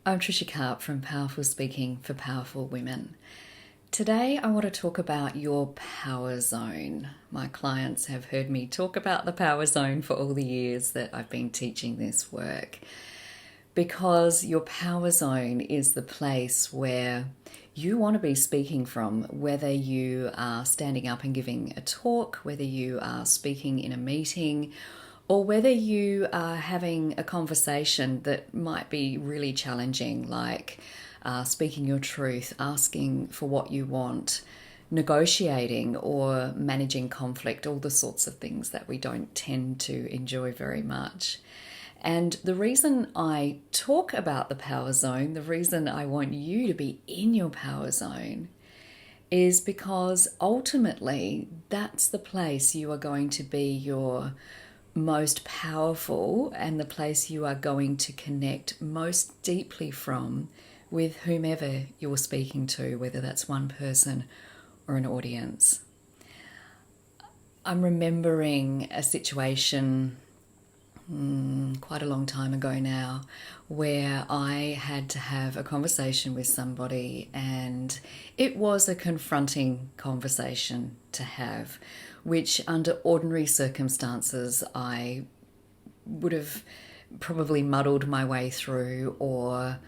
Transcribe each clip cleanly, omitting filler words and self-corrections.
I'm Trisha Karp from Powerful Speaking for Powerful Women. Today I want to talk about your power zone. My clients have heard me talk about the power zone for all the years that I've been teaching this work, because your power zone is the place where you want to be speaking from, whether you are standing up and giving a talk, whether you are speaking in a meeting, or whether you are having a conversation that might be really challenging, like speaking your truth, asking for what you want, negotiating or managing conflict, all the sorts of things that we don't tend to enjoy very much. And the reason I talk about the power zone, the reason I want you to be in your power zone, is because ultimately that's the place you are going to be your most powerful and the place you are going to connect most deeply from with whomever you're speaking to, whether that's one person or an audience. I'm remembering a situation quite a long time ago now where I had to have a conversation with somebody, and it was a confronting conversation to have, which under ordinary circumstances I would have probably muddled my way through or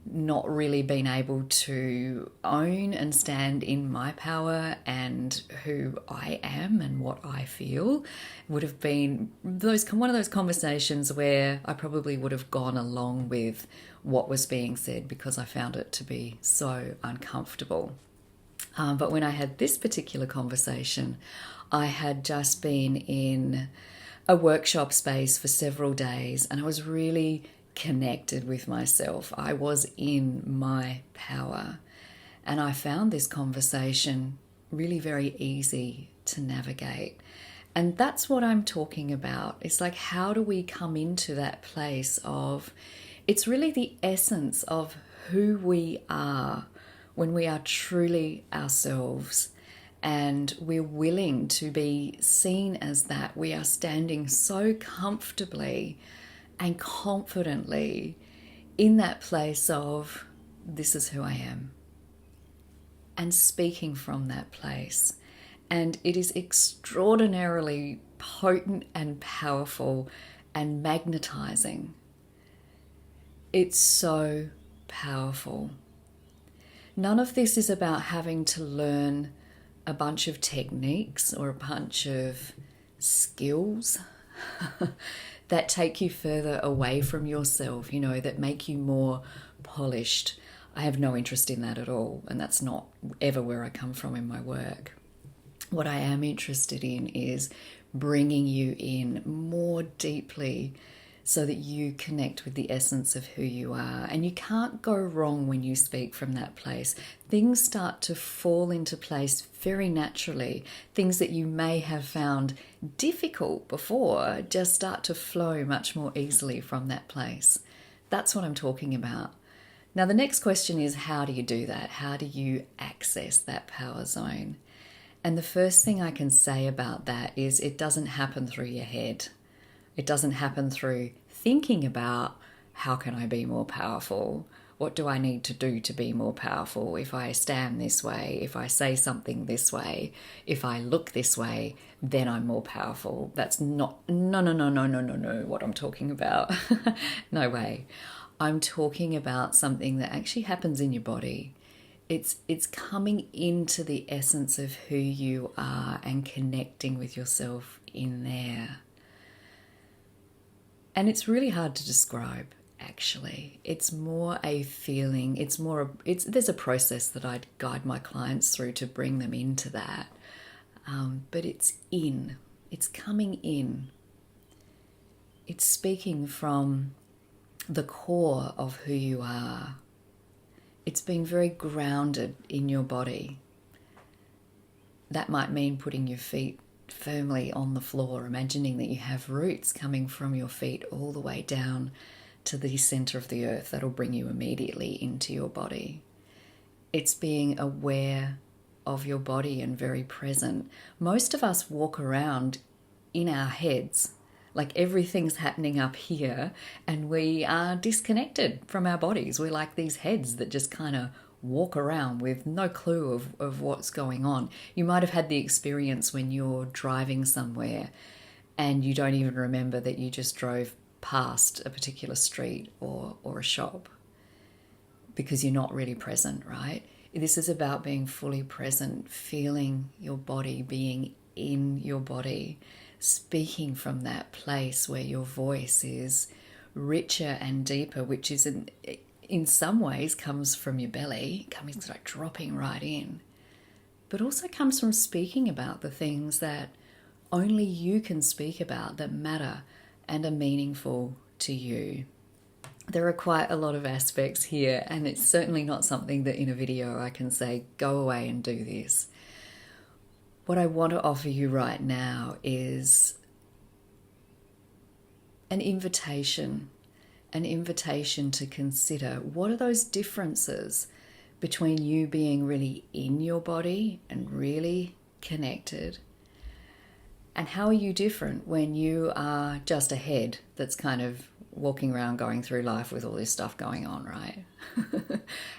not really been able to own and stand in my power and who I am and what I feel. Would have been one of those conversations where I probably would have gone along with what was being said because I found it to be so uncomfortable. But when I had this particular conversation, I had just been in a workshop space for several days and I was really connected with myself. I was in my power, and I found this conversation really very easy to navigate. And that's what I'm talking about. It's like, how do we come into that place of, it's really the essence of who we are when we are truly ourselves and we're willing to be seen as that. We are standing so comfortably and confidently in that place of, this is who I am, and speaking from that place. And it is extraordinarily potent and powerful and magnetizing. It's so powerful. None of this is about having to learn a bunch of techniques or a bunch of skills that take you further away from yourself, that make you more polished. I have no interest in that at all, and that's not ever where I come from in my work. What I am interested in is bringing you in more deeply so that you connect with the essence of who you are. And you can't go wrong when you speak from that place. Things start to fall into place very naturally. Things that you may have found difficult before just start to flow much more easily from that place. That's what I'm talking about. Now, the next question is, how do you do that? How do you access that power zone? And the first thing I can say about that is, it doesn't happen through your head. It doesn't happen through thinking about, how can I be more powerful? What do I need to do to be more powerful? If I stand this way, if I say something this way, if I look this way, then I'm more powerful. That's not, no, what I'm talking about. No way. I'm talking about something that actually happens in your body. It's coming into the essence of who you are and connecting with yourself in there. And it's really hard to describe, actually. It's more a feeling. There's a process that I'd guide my clients through to bring them into that. But it's coming in. It's speaking from the core of who you are. It's being very grounded in your body. That might mean putting your feet firmly on the floor, imagining that you have roots coming from your feet all the way down to the center of the earth. That'll bring you immediately into your body. It's being aware of your body and very present. Most of us walk around in our heads Like everything's happening up here and we are disconnected from our bodies. We're like these heads that just kind of walk around with no clue of what's going on. You might have had the experience when you're driving somewhere and you don't even remember that you just drove past a particular street or a shop because you're not really present, right? This is about being fully present, feeling your body, being in your body, speaking from that place where your voice is richer and deeper, which is in some ways comes from your belly, comes like dropping right in, but also comes from speaking about the things that only you can speak about that matter and are meaningful to you. There are quite a lot of aspects here, and it's certainly not something that in a video I can say, go away and do this. What I want to offer you right now is an invitation to consider what are those differences between you being really in your body and really connected, and how are you different when you are just a head that's kind of walking around going through life with all this stuff going on, right?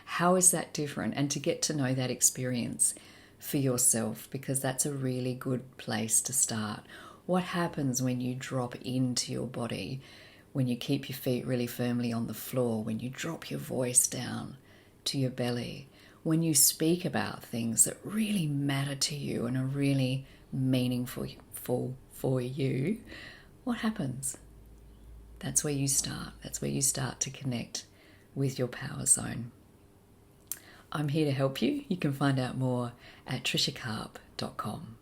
How is that different? And to get to know that experience for yourself, because that's a really good place to start. What happens when you drop into your body, when you keep your feet really firmly on the floor, when you drop your voice down to your belly, when you speak about things that really matter to you and are really meaningful for you? What happens? That's where you start. That's where you start to connect with your power zone. I'm here to help you. You can find out more at trishakarp.com.